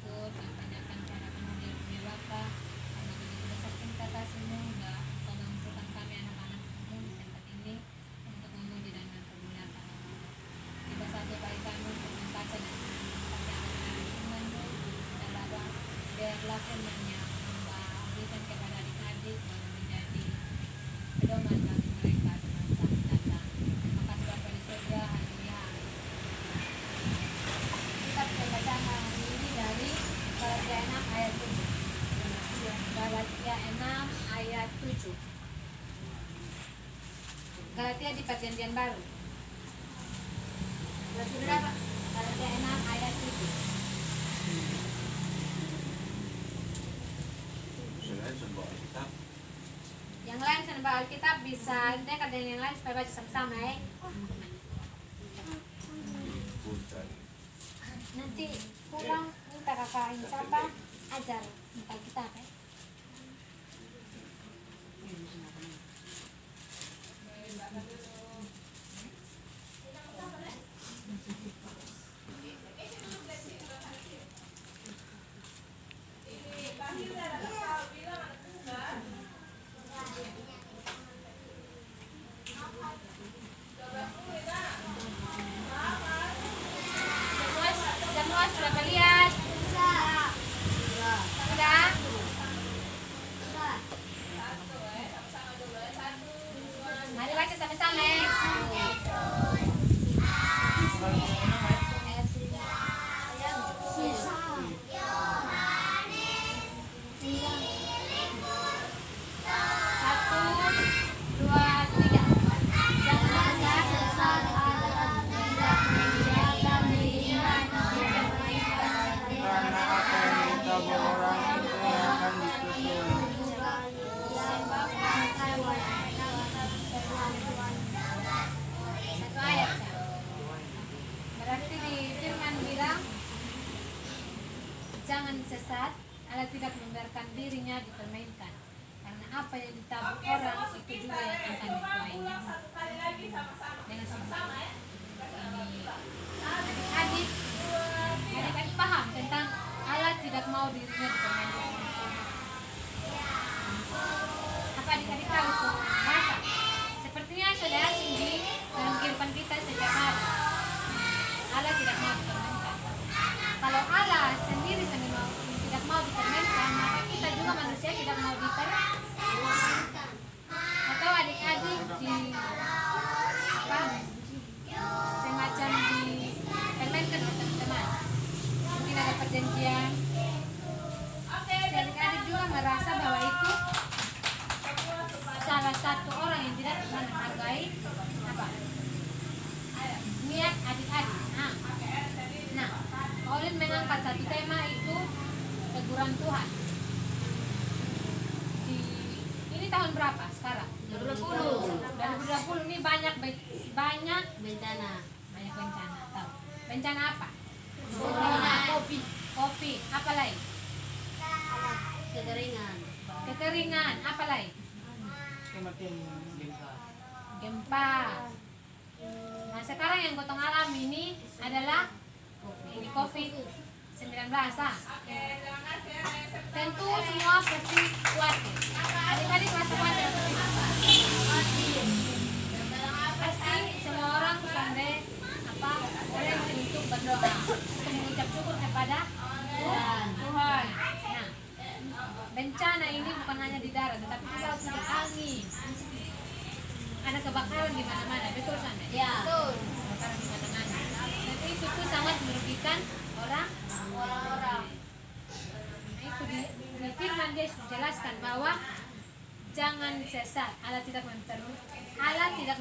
bersyukur kebanyakan cara kamu dewasa karena begitu besar cinta kasihmu hingga engkau mengumpulkan kami anak-anakmu di tempat ini untuk memuji dan mempermuliakan nama-Mu. Tiba saatnya bagi kami untuk membaca dan menghafal anak-anak firman-Mu dan Bapa, biarlah firman-Nya berikan kepada adik-adik boleh menjadi pedoman bagi mereka di masa mendatang. Terima kasih Bapa di surga, haleluya. Kita pembacaan hari ini dari Galatia 6 ayat 7. Galatia 6 ayat 7. Galatia di Perjanjian Baru. Berarti berapa? Galatia 6 ayat 7. Yang lain sambil Alkitab bisa dekat dengan yang lain supaya baca sama-sama ya. Nanti pulang minta kakak siapa ajar minta Alkitab ya. Semua sudah melihat? Sudah? Mari baca sama-sama. Satu, dua, tiga. Janganlah sesat dalam tidak meninggalkan iman yang beriman Karena apa yang ditabur orang itu yang akan dituntut. Satu ayat. Berarti di firman bilang jangan sesat, Allah tidak membiarkan dirinya dipermainkan. Karena apa yang ditabur orang itu juga yang akan dituainya. Dengan sama-sama ya. Ini adik-adik paham tentang Allah tidak mau dirinya dipermainkan. Apa adik-adik tahu itu bahasa? Sepertinya sudah asing di dalam kehidupan kita setiap hari. Allah tidak mau dipermainkan. Kalau Allah sendiri tidak mau dipermainkan, maka kita juga manusia tidak mau dipermainkan. Atau adik-adik di apa? Semacam dipermainkan oleh teman-teman. Mungkin ada perjanjian. Adik-adik juga merasa bahwa itu salah satu orang yang tidak menghargai apa? Niat adik-adik. Nah, Paulin mengangkat satu tema itu teguran Tuhan. Ini tahun berapa sekarang? 2020 ini banyak bencana. Banyak bencana. Tahu? Bencana apa? Covid. Apa lagi? Kekeringan. Apa lagi? Gempa. Nah, sekarang yang gotong alami ini adalah ini COVID-19. Tentu semua pasti khawatir. Adik-adik rasa khawatir. Pasti semua orang sampai boleh untuk berdoa, untuk mengucap syukur kepada Tuhan. Nah, bencana ini bukan hanya di darat, tetapi juga di angin. Ada kebakaran di mana-mana, betul Sanda? Ya. Betul. Kebakaran di mana-mana. Dan itu tuh sangat merugikan orang-orang. Nah, itu di firman Yesus jelaskan bahwa jangan sesat. Allah tidak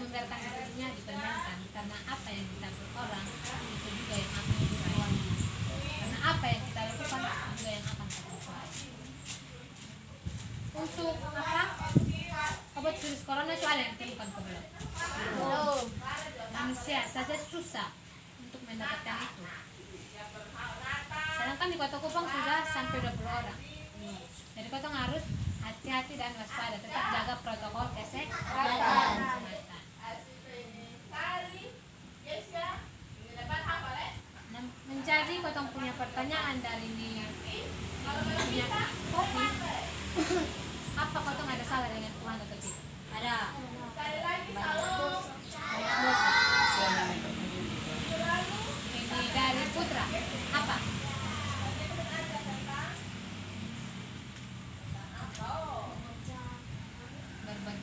membiarkan dirinya dipermainkan, karena apa yang ditabur orang itu juga yang akan dituai. Karena apa yang kita lakukan itu juga yang akan tertuai. Untuk apa? Obat virus corona soal yang ditemukan ke belum? Manusia saja susah untuk mendapatkan itu. Sedangkan di Kota Kupang sudah sampai 20 orang. Jadi kota harus hati-hati dan waspada, tetap jaga protokol kesehatan. Menjadi kota punya pertanyaan dari ini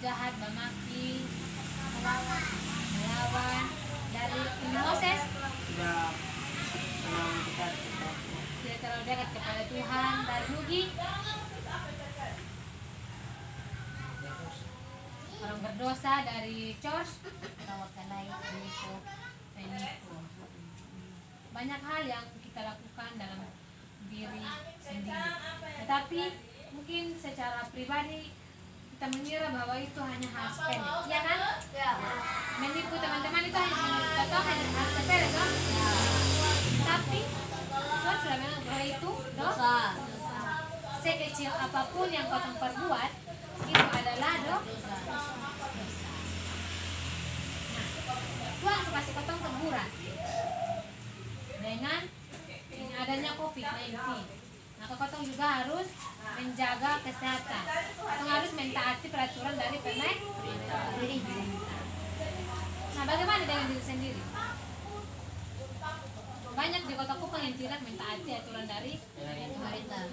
jahat, memaki, melawan dari Moses, tidak terlalu dekat kepada Tuhan, dari rugi, orang berdosa, dari George, menipu. Banyak hal yang kita lakukan dalam diri sendiri, tetapi mungkin secara pribadi kita mengira bahwa itu hanya hal sepele, ya kan? Menipu teman-teman itu hanya hal sepele, kan? Tapi Tuhan sudah bilang bahwa itu dosa. Sekecil apapun yang kau perbuat, itu adalah dosa. Tuhan kasih kau teguran dengan adanya COVID-19. Maka kau juga harus menjaga kesehatan. Kau harus mentaati peraturan dari pemerintah. Nah, bagaimana dengan diri sendiri? Banyak di kota Kupang yang tidak mentaati aturan dari pemerintah.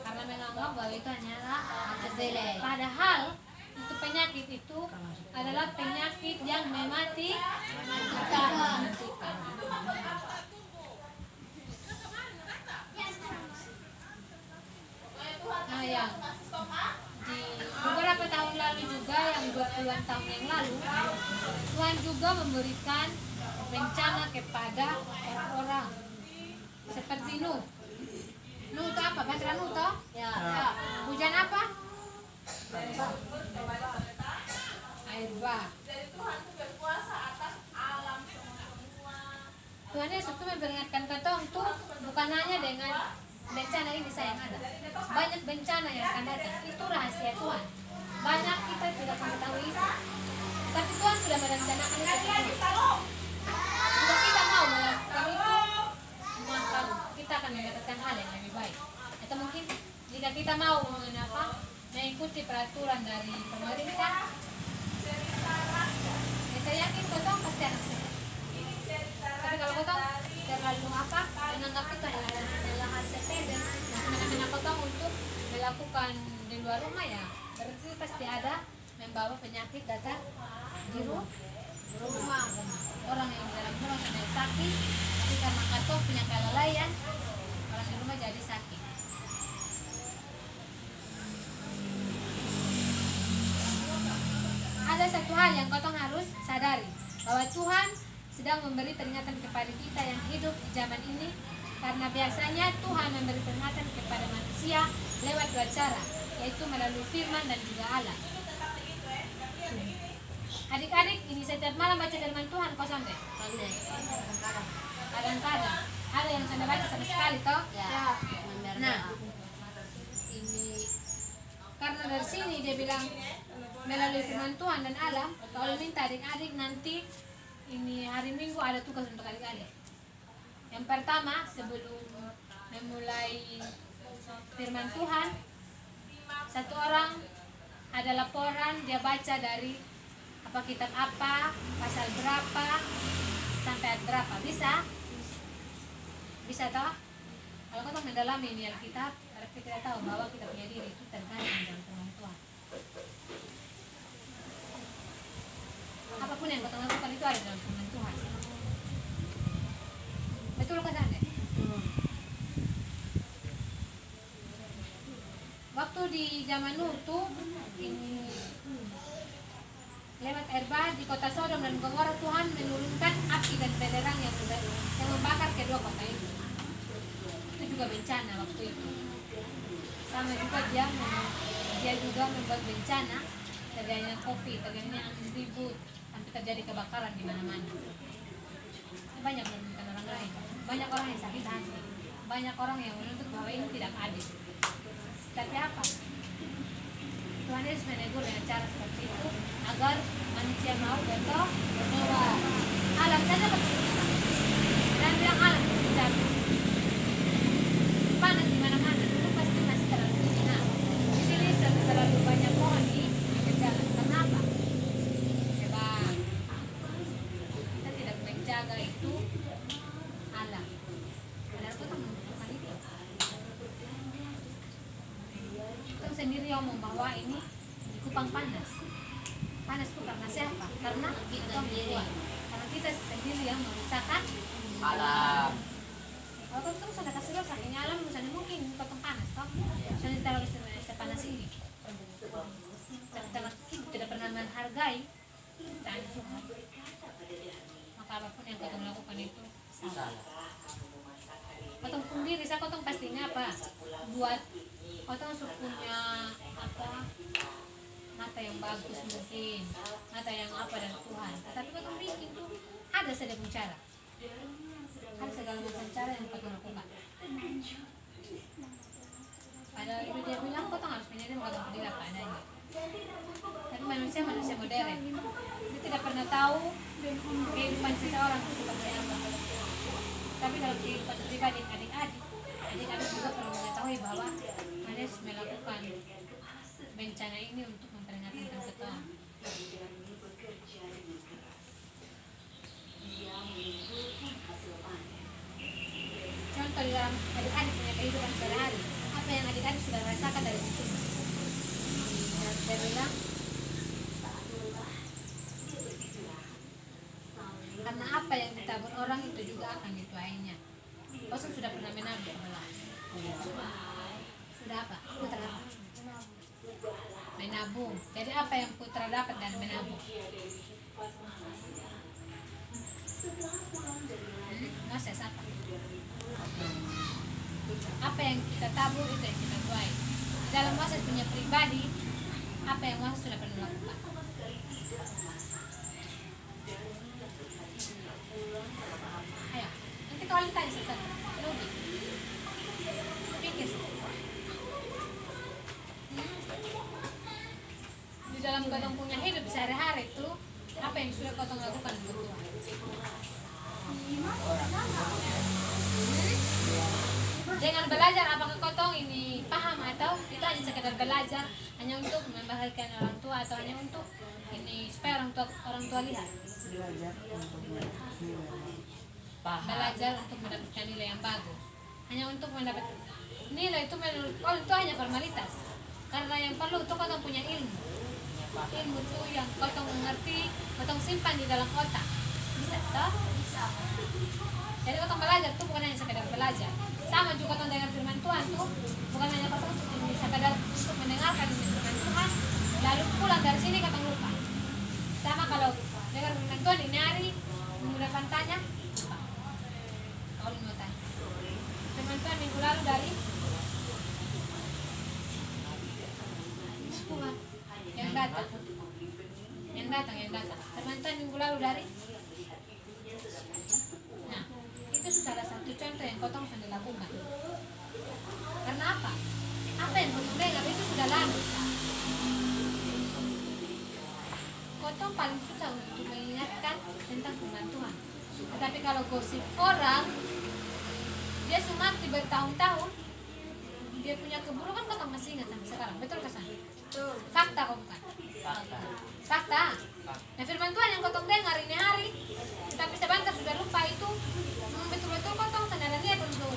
Karena menganggap bahwa itu hanyalah sepele. Padahal untuk penyakit itu adalah penyakit yang mematikan. Nah, yang di beberapa tahun lalu juga, yang 20-an tahun yang lalu, Tuhan juga memberikan bencana kepada orang-orang seperti Nuh. Nuh itu apa? Bahasa Nuh toh? Ya. Hujan apa? Air bah. Tuhan Yesus itu memperingatkan kita untuk bukan hanya dengan bencana ini saya yang ada. Banyak bencana yang akan datang. Itu rahasia Tuhan. Banyak kita tidak mengetahui itu. Tapi Tuhan sudah merencanakan itu semua. Jika kita mau melakukan itu, maka kita akan mendapatkan hal yang lebih baik. Atau mungkin jika kita mau mengikuti peraturan dari pemerintah, saya yakin kau pasti akan sehat. Tapi kalau kau terlalu menganggap itu adalah hal sepele, dan semena-mena kau untuk melakukan di luar rumah, ya berarti pasti ada membawa penyakit datang di rumah. Orang yang di dalam rumah sedang sakit, tapi karena kau punya kelalaian, orang di rumah jadi sakit. Ada satu hal yang kau harus sadari, bahwa Tuhan sedang memberi peringatan kepada kita yang hidup di zaman ini, karena biasanya Tuhan memberi peringatan kepada manusia lewat dua cara, yaitu melalui firman dan juga alam. Adik-adik, ini setiap malam baca firman Tuhan kau sampai? Kadang-kadang. Ada yang sampai baca sama sekali toh? Ya. Nah, ini karena dari sini dia bilang melalui firman Tuhan dan alam. Kalau minta adik-adik nanti ini hari Minggu ada tugas untuk adik-adik. Yang pertama, sebelum memulai firman Tuhan, satu orang ada laporan, dia baca dari kitab apa, pasal berapa sampai ayat berapa. Bisa toh? Kalau kau mendalami ini Alkitab, kita tahu bahwa kita punya diri itu tergantung dalam firman Tuhan. Apapun yang kau lakukan itu ada dalam firman Tuhan. Betul kan Anda? Waktu di zaman Nuh tuh, ini lewat air bah di kota Sodom dan Gomora, Tuhan menurunkan api dan belerang yang membakar kedua kota itu. Itu juga bencana waktu itu. Sama juga dia juga membuat bencana, terjadinya COVID, terjadinya ribut, sampai terjadi kebakaran di mana-mana. Banyak merugikan orang lain, banyak orang yang sakit hati, banyak orang yang menuntut bahwa ini tidak adil. Tapi apa? Tuhan Yesus menegur dengan cara seperti itu agar manusia mau bertobat. Alam saja berdosa. Dan bilang alam bisa panas di mana-mana, itu pasti masih terlalu tinggi. Nah, di sini terlalu banyak pohon di jalan. Kenapa? Sebab kita tidak menjaga itu alam. Padahal kita membutuhkan itu. Kita sendiri yang membawa ini di Kupang panas. Panas itu karena siapa? Karena kita berdua. Karena kita sendiri yang merusakan Alam. kalau kita sudah kasih rusak ini alam misalnya mungkin potong panas toh. Misalnya kita lagi panas ini. Karena kita tidak pernah menghargai dan Tuhan. Maka apapun yang kita melakukan itu salah. Potong sendiri, saya potong pastinya apa? Buat potong punya apa? Mata yang bagus mungkin, mata yang apa dan Tuhan. Tapi potong bikin tuh ada saja cara. Ada segala macam cara yang potong lakukan. Padahal itu dia bilang potong harus menyadari potong sendiri apa adanya. Tapi manusia modern. Dia tidak pernah tahu kehidupan seseorang itu seperti apa. Tapi dalam kehidupan pribadi adik-adik juga perlu mengetahui bahwa harus melakukan bencana ini untuk memperingatkan kita. Contoh di dalam adik-adik punya kehidupan sehari-hari, apa yang adik-adik sudah rasakan dari itu? Dia bilang karena apa yang ditabur orang itu juga akan dituainya. Kosong sudah pernah menabur belum? Sudah apa? Putra apa? Menabung. Jadi apa yang putra dapat dan menabung? Masa apa? Apa yang kita tabur itu yang kita tuai. Dalam masa punya pribadi, apa yang masa sudah pernah lakukan? Ayo, nanti kalau ditanya sesuatu, logik. Pikir sih. Di dalam kotong punya hidup sehari-hari itu, apa yang sudah kotong lakukan untuk Tuhan? Jangan belajar apakah kotong ini paham atau itu hanya sekedar belajar hanya untuk membahagiakan orang tua atau hanya untuk ini supaya orang tua lihat. Belajar untuk mendapatkan nilai yang bagus. Hanya untuk mendapat nilai itu menurut itu hanya formalitas. Karena yang perlu itu kotong punya ilmu. Ilmu itu yang kotong mengerti, kotong simpan di dalam otak. Bisa toh? Bisa. Jadi kotong belajar itu bukan hanya sekedar belajar. Sama juga kotong dengar firman Tuhan tuh bukan hanya kotong sekedar untuk mendengarkan firman Tuhan lalu pulang dari sini kotong lupa. Sama kalau dengar firman Tuhan ini hari minggu depan tanya lupa. Kalau mau tanya firman Tuhan minggu lalu dari Tuhan yang datang firman Tuhan minggu lalu dari itu salah satu contoh yang kotong sudah dilakukan. Karena apa? Apa yang kotong dengar itu sudah lalu. Kotong paling susah untuk mengingatkan tentang firman Tuhan. Tetapi kalau gosip orang, dia semati bertahun-tahun, dia punya keburukan kotong masih ingat sampai sekarang. Betul kesan? Fakta kok bukan? Fakta. Nah firman Tuhan yang kotong dengar ini hari, tapi sebentar sudah lupa itu. Betul-betul kotong sadar niat untuk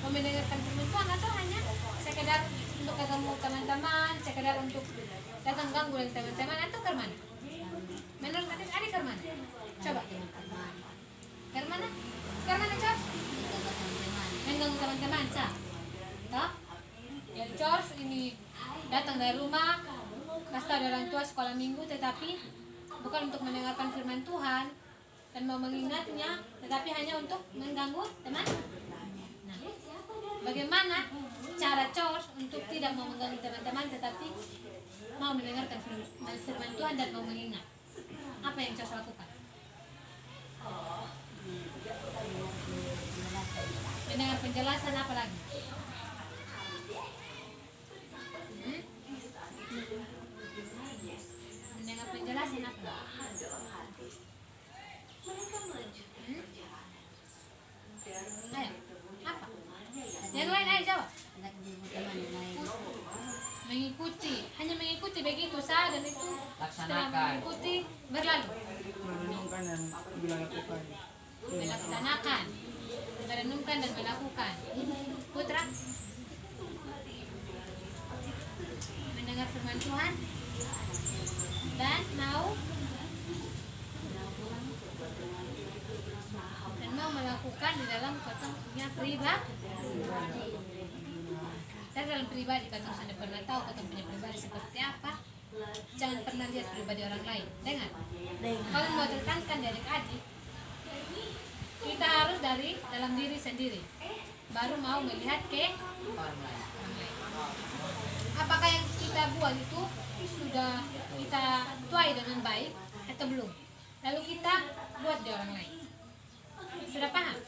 mendengarkan firman Tuhan atau hanya sekedar untuk ketemu teman-teman, sekedar untuk datang ganggu dengan teman-teman atau ke mana? Menurut adik-adik ke mana? Coba. Ke mana? Ke mana Cor? Mengganggu teman-teman, sah? Toh? Ya Cor ini datang dari rumah, kasih tahu orang tua sekolah minggu, tetapi bukan untuk mendengarkan firman Tuhan dan mau mengingatnya, tetapi hanya untuk mengganggu teman. Nah, bagaimana cara Cor untuk tidak mau mengganggu teman-teman, tetapi mau mendengarkan firman Tuhan dan mau mengingat? Apa yang Cor lakukan? Mendengar penjelasan apa lagi? Mendengar penjelasan apa lagi? Ayo, apa? Yang lain ayo jawab. Mengikuti, hanya mengikuti begitu saja dan itu setelah mengikuti berlalu. Merenungkan dan dilakukan. Melaksanakan, merenungkan dan melakukan. Putra? mendengar firman Tuhan dan mau melakukan di dalam kotongnya pribadi. Dan dalam pribadi, kalau Anda pernah tahu kotong punya pribadi seperti apa, jangan pernah lihat pribadi orang lain. Dengar, kalau mau tekankan dari adik, kita harus dari dalam diri sendiri, baru mau melihat ke orang lain. Apakah yang kita buat itu sudah kita tuai dengan baik atau belum? Lalu kita buat di orang lain. Sudah paham?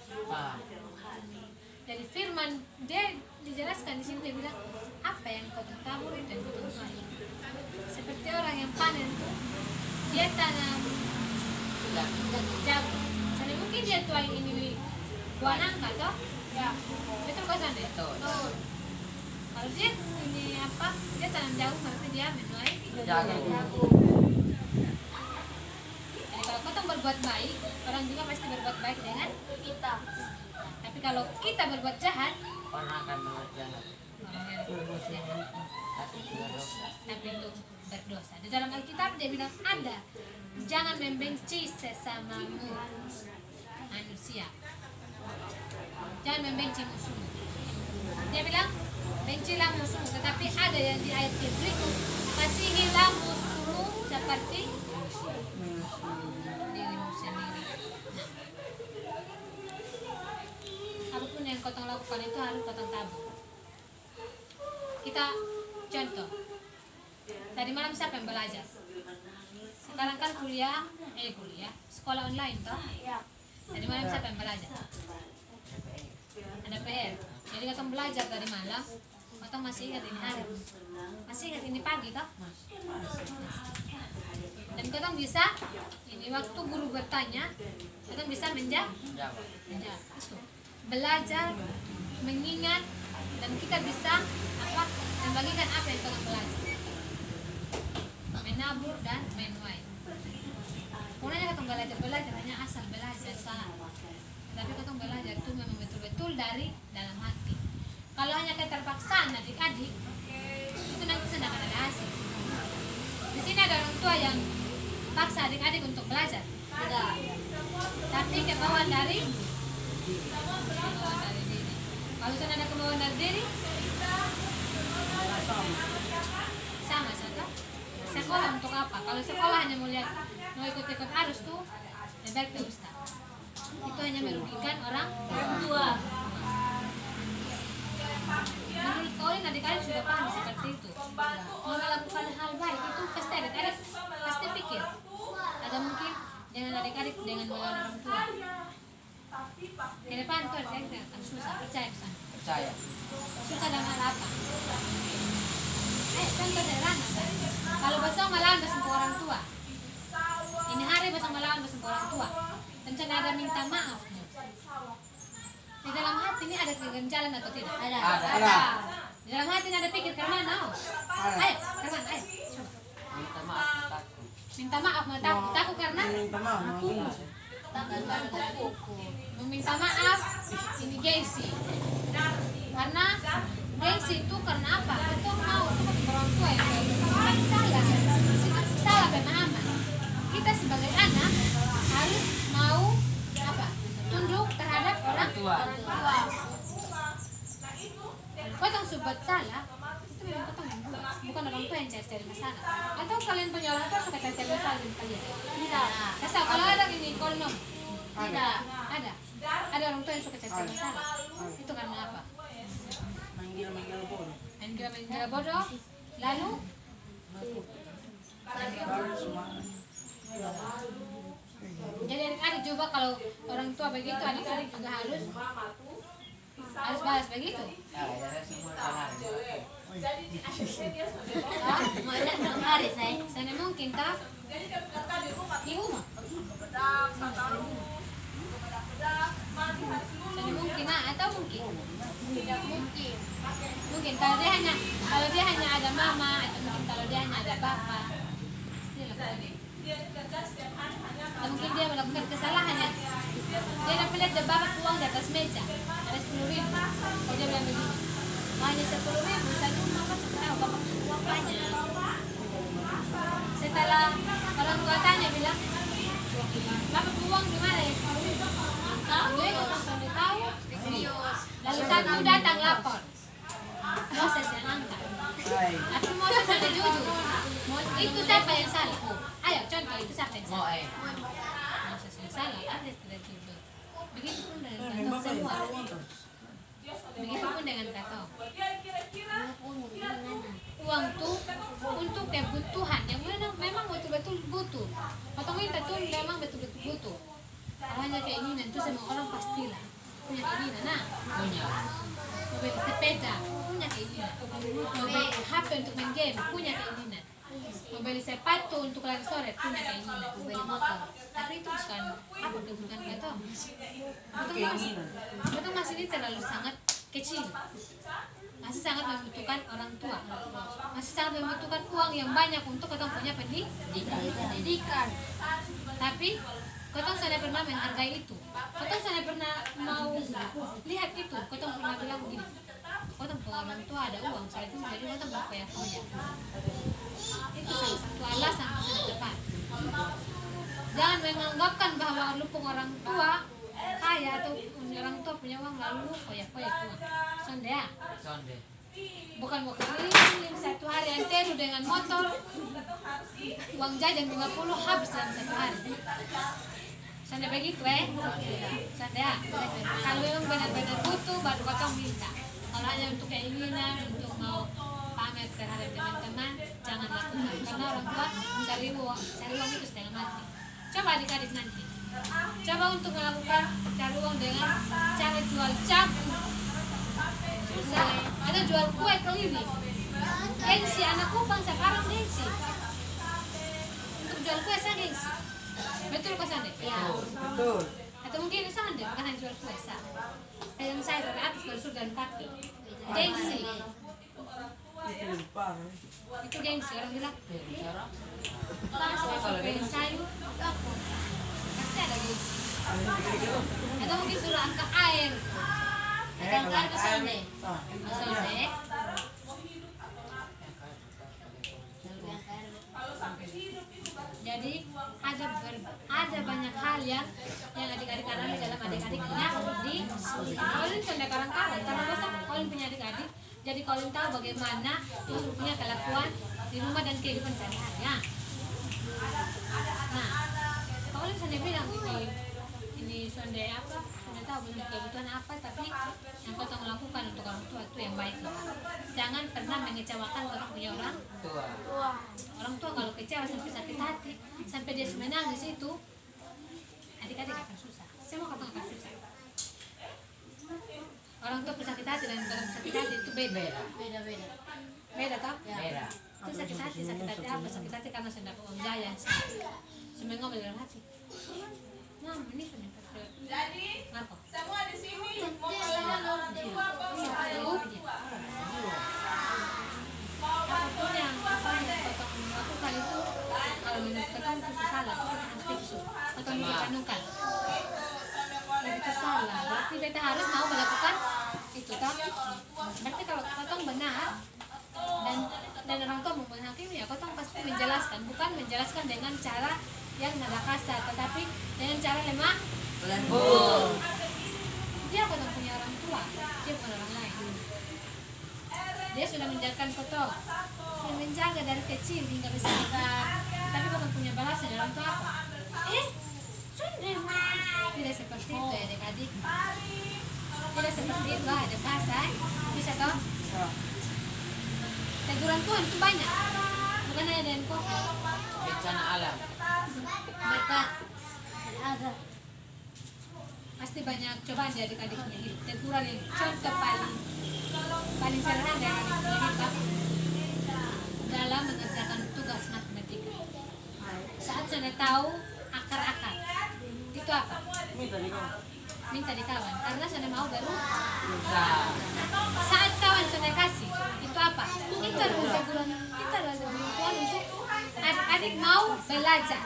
Dari firman dia dijelaskan di sini, dia bilang apa yang kau tabur dan kau tuai. Seperti orang yang panen tuh, dia tanam jagung. Jadi mungkin dia tuai ini buah nangka toh? Ya. Betul kau sana? Betul. Kalau dia ini apa? Dia tanam jagung, berarti dia menuai jagung. Jadi kalau kau berbuat baik, orang juga pasti berbuat baik dengan kita. Tapi kalau kita berbuat jahat, Orang akan berbuat jahat. Tapi itu berdosa. Di dalam Alkitab dia bilang ada, jangan membenci sesamamu manusia. Jangan membenci musuhmu. Dia bilang bencilah musuhmu, tetapi ada yang di ayat yang berikut, kasihilah musuhmu seperti dirimu sendiri. Apapun yang kau lakukan itu harus kau tabur. Kita contoh, tadi malam siapa yang belajar? Sekarang kan kuliah, sekolah online toh? Tadi malam siapa yang belajar? Ada PR. Jadi kita belajar dari malam, kita masih ingat ini hari, masih ingat ini pagi toh? Dan kita bisa, ini waktu guru bertanya, kita bisa menjawab. Belajar, mengingat, dan kita bisa membagikan apa yang kita belajar, menabur dan menuai. Pokoknya kita belajar hanya asal belajar salah, tapi kita belajar itu memang betul-betul dari dalam hati. Kalau hanya keterpaksaan adik-adik, itu nanti sedang ada hasil. Di sini ada orang tua yang paksa adik-adik untuk belajar, tidak, tapi kemauan dari diri. Kalau sudah ada kemauan dari diri, sama saja. Sekolah untuk apa? Kalau sekolah hanya mau ikut-ikut arus tuh, lebih baik ke ustaz. Itu hanya merugikan orang tua. Menurut kau ini adik-adik sudah paham seperti itu. Mau melakukan hal baik itu pasti adik-adik pasti pikir. Ada mungkin dengan adik-adik dengan melawan orang tua. Ke depan tuh adik-adik akan susah, percaya pesan. Percaya. Susah dengan apa? Contoh sederhana kan? Kalau besok melawan bersama orang tua, ini hari besok melawan bersama orang tua, rencana ada minta maaf. Di dalam hati ini ada keganjalan atau tidak? Ada. Di dalam hati ini ada pikir karena mau. Ayo, Karman, ayo. Minta maaf, takut. Minta maaf, mau takut karena Minta maaf, meminta maaf ini gengsi. Karena gengsi itu karena apa? Itu mau orang tua yang itu salah. Itu salah pemahaman. Kita sebagai anak harus mau tunduk terhadap orang tua. Kau yang buat salah, itu memang kau yang buat, bukan orang tua yang cari-cari masalah. Atau kalian punya orang tua suka cari-cari masalah dengan kalian? Tidak. Kasih kalau ada gini kolom? Tidak. Ada. Ada orang tua yang suka cari-cari masalah. Itu karena apa? Manggil bodoh. Manggil bodoh. Lalu jadi adik-adik juga kalau orang tua begitu, adik-adik juga harus balas begitu. Sana mungkin tak di rumah. Sana mungkin atau mungkin kalau dia hanya ada mama atau mungkin kalau dia hanya ada bapak, atau mungkin dia melakukan kesalahan, dia dapat lihat bapak uang di atas meja ada 10.000, dia bilang begini, hanya 10.000 saja, mama tahu bapak uang banyak. setelah orang tua tanya bilang, dapat uang di mana ya? Gue langsung tahu. Lalu satu datang lapor. Moses yang angkat. Tapi Moses ada jujur. Itu siapa yang salah? Ayo contoh itu siapa yang salah? Moses yang salah, ada tidak jujur. Begitupun dengan kata semua. Begitupun dengan kata. Uang tuh untuk kebutuhan yang memang betul-betul butuh. Atau minta tuh memang betul-betul butuh. Awalnya keinginan tuh semua orang pastilah punya keinginan. Nah, mau beli sepeda punya keinginan, mau beli HP untuk main game punya keinginan, mau beli sepatu untuk lari sore punya keinginan, mau beli motor. Tapi itu bukan apa kebutuhan kita. Kita masih ini terlalu sangat kecil. Masih sangat membutuhkan orang tua, masih sangat membutuhkan uang yang banyak untuk kita punya pendidikan. Tapi kita tidak pernah menghargai itu. Kita tidak pernah mau lihat itu. Kita pernah bilang begini, kita punya orang tua ada uang, saya itu jadi kita berfoya-foya. Itu salah satu alasan yang tepat. Jangan menganggapkan bahwa lupung orang tua kaya atau orang tua punya uang lalu foya-foya uang. Sonde. Bukan mau keliling satu hari antero dengan motor, uang jajan 50 habis dalam satu hari. Sonde begitu Sonde ya. Kalau memang benar-benar butuh baru kau minta. Kalau hanya untuk keinginan, untuk mau pamer terhadap teman-teman, jangan lakukan. Karena orang tua cari uang itu setengah mati. Coba adik-adik nanti. Coba untuk melakukan cari uang dengan cara jual jamu. Susah. Ada jual kue keliling. Gengsi anakku bangsa sekarang gengsi. Untuk jual kue saya gengsi. Betul kok Sande? Ya. Betul. Atau mungkin Sande bukan hanya jual kue sa. Yang saya dari atas baru surga kaki. Gengsi. Itu gengsi orang bilang. Masa masuk kue sayur? Pasti ada gengsi. Atau mungkin suruh angkat air. Angkat air ke Sande. Sande. Jadi ada banyak hal yang adik-adik alami dalam adik-adiknya di Colin sudah kawan-kawan karena masa Colin punya adik-adik, jadi Colin tahu bagaimana punya kelakuan di rumah dan kehidupan sehari-hari. Nah, Colin sudah bilang ini sudah apa? Sudah tahu benar kebutuhan apa, tapi yang kau tahu melakukan untuk orang tua itu yang baik. Jangan pernah mengecewakan orang punya orang tua. Orang tua kalau kecewa sampai sakit hati, sampai dia menangis itu, adik-adik akan susah. Semua kata akan susah. Orang tua sakit hati dan orang sakit hati itu beda. Beda toh? Beda. Itu sakit hati apa? Sakit hati karena sudah uang jaya. Semua ngomong dalam hati. Nah, ini sudah jadi semua di sini mau belajar orang tua apapun yang potong lakukan itu kalau menurut kita itu salah, itu harus fiksu atau dikandungkan. Itu salah, berarti kita harus mau melakukan itu toh. Berarti kalau potong benar dan orang tua menghakimi ya, potong pasti menjelaskan, bukan menjelaskan dengan cara yang nada kasar, tetapi dengan cara lemah lembut. Dia potong punya orang tua, dia bukan orang lain. Dia sudah menjaga potong, sudah menjaga dari kecil hingga besar, tapi bukan punya balasan dari orang tua apa? Sudah tidak seperti itu ya adik-adik. Tidak seperti itu, ada bahasa, bisa toh? Teguran Tuhan itu banyak, bukan hanya dari COVID. Bencana alam. Berkat ada. Pasti banyak cobaan di adik-adiknya. Teguran yang contoh paling sederhana dari adik-adiknya dalam mengerjakan tugas matematika. Saat sudah tahu akar-akar, itu apa? Minta di kawan, karena sudah mau baru. Saat kawan sudah kasih, itu apa? Itu adalah teguran. Itu adalah teguran untuk adik-adik mau belajar,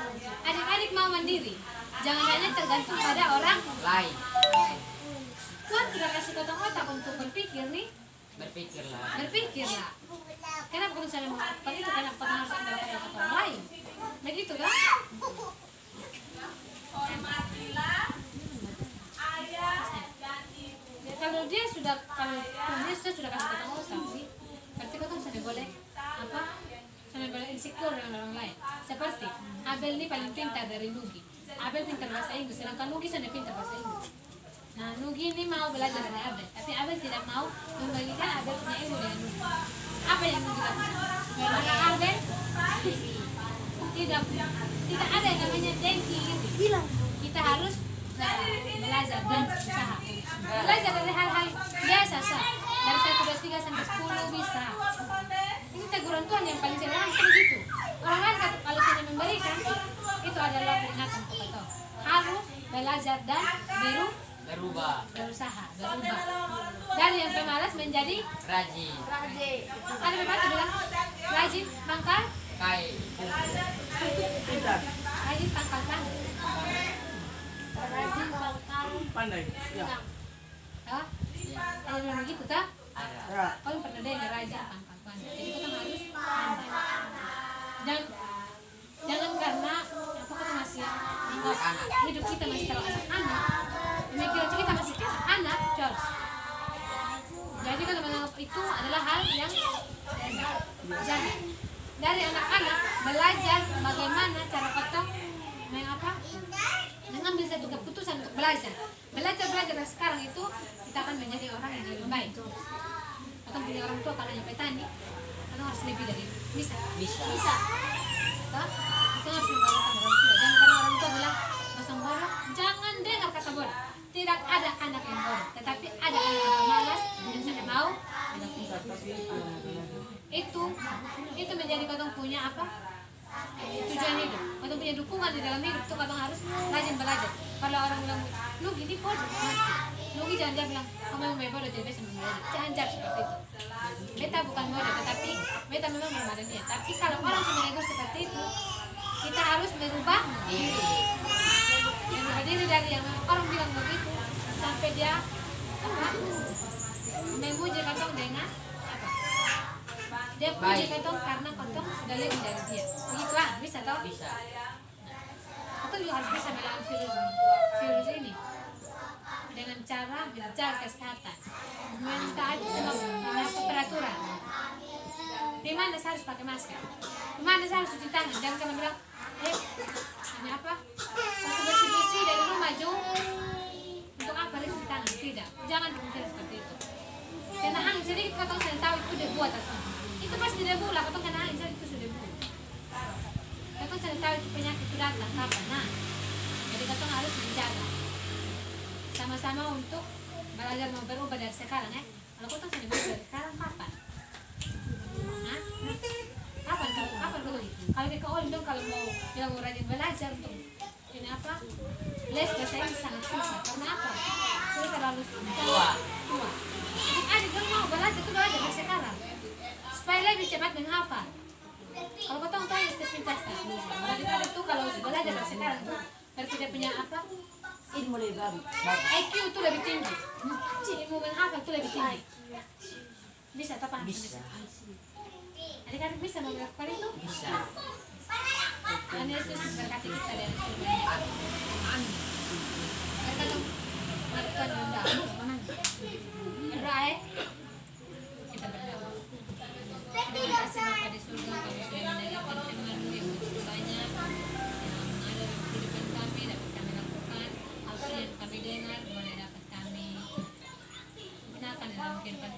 adik-adik mau mandiri. Jangan hanya tergantung pada orang lain. Tuhan sudah kasih otak untuk berpikir nih. Berpikirlah. Kenapa kalau saya melakukan itu? Kenapa harus anda lakukan kata orang lain? Begitu kan? Ya, kalau dia sudah sudah kasih kata orang tapi berarti kau tuh tidak boleh apa? Saya boleh insecure dengan orang lain. Seperti Abel ini paling pintar dari Nugi. Abel pintar bahasa Inggris, sedangkan Nugi sana pintar bahasa Inggris. Nah, Nugi ini mau belajar dari Abel, tapi Abel tidak mau membagikan Abel punya ilmu dengan Nugi. Apa yang Nugi lakukan? Karena Abel tidak ada yang namanya dengki iri. Kita harus belajar dan usaha. Belajar dari hal-hal biasa sah. Dari 1, 2, 3 sampai 10 bisa. Ini teguran Tuhan yang paling sederhana itu begitu. Orang lain kalau sudah memberikan itu adalah peringatan untuk kita. Harus belajar dan berusaha, berubah. Dari yang pemalas menjadi Rajin. ada pepatah bilang rajin pangkal rajin pangkal Pandai. Ya. oh ada bilang begitu tak? Ya. Kau pernah dengar rajin pangkal pandai. Jadi kita harus pandai. Jangan karena apa kita masih anggap hidup kita masih terlalu anak-anak, pemikiran kita masih anak, Charles. Jadi kalau menganggap itu adalah hal yang jahat. Dari anak-anak belajar bagaimana cara potong mengambil satu keputusan untuk belajar dari sekarang itu kita akan menjadi orang yang lebih baik. Atau punya orang tua kalau yang petani, atau harus lebih dari itu. Bisa. Toh? Itu harus mengatakan orang tua. Jangan karena orang tua bilang kosong bodoh, jangan dengar kata bodoh. Tidak ada anak yang bodoh, tetapi ada anak yang malas dan tidak mau itu menjadi kotong punya apa? Tujuan hidup. Kotong punya dukungan di dalam hidup tuh kotong harus rajin belajar. Kalau orang bilang, lu gini bodoh, lu jangan dia bilang kamu yang bodoh jadi bisa membodoh. Jangan jawab seperti itu. Beta bukan bodoh, tetapi beta memang belum ada niat. Tapi kalau orang sudah menegur seperti itu, kita harus merubah diri. Merubah diri dari yang orang bilang begitu sampai dia apa? Memuji kotong dengan apa? Dia puji kotong karena kotong sudah lebih dari dia. Begitu lah, bisa toh? Bisa. Kotong juga harus bisa melawan virus ini dengan cara menjaga kesehatan, mentaati semua peraturan. Di mana saya harus pakai masker? Di mana saya harus cuci tangan? Jangan kalian bilang, ini apa? Harus bersih-bersih dari rumah jauh. Untuk apa harus cuci tangan? Tidak, jangan berpikir seperti itu. Kena angin sedikit, kotong saya tahu itu debu atas. Itu pasti debu lah, kotong kena angin sedikit itu sudah debu. Kotong saya tahu itu penyakit itu datang kapan? Nah, jadi kotong harus menjaga. Sama-sama untuk belajar mau berubah dari sekarang ya. Kalau kotong saya berubah dari sekarang kapan? Kapan dulu? Kalau kita dong kalau mau yang rajin belajar untuk ini apa? Les bahasa Inggris sangat susah. Karena apa? Sudah terlalu tua. Jadi adik dong mau belajar itu belajar dari sekarang supaya lebih cepat menghafal. Kalau kotong tahu ya pintar sekali. Adik-adik tuh kalau belajar dari sekarang tuh berarti dia punya apa? Ilmu lebih baru. IQ itu lebih tinggi. Ilmu menghafal itu lebih tinggi. Bisa tak paham? Bisa. Adik-adik bisa melakukan itu? Bisa. Dan Yesus berkati kita dari surga. Mereka tuh melakukan doa. Berdoa ya. Kita berdoa. Terima kasih Bapa di surga, kami sudah mendengarkan firman-Mu yang begitu banyak yang ada dalam kehidupan kami, dapat kami lakukan. Apa yang kami dengar boleh dapat kami gunakan dalam kehidupan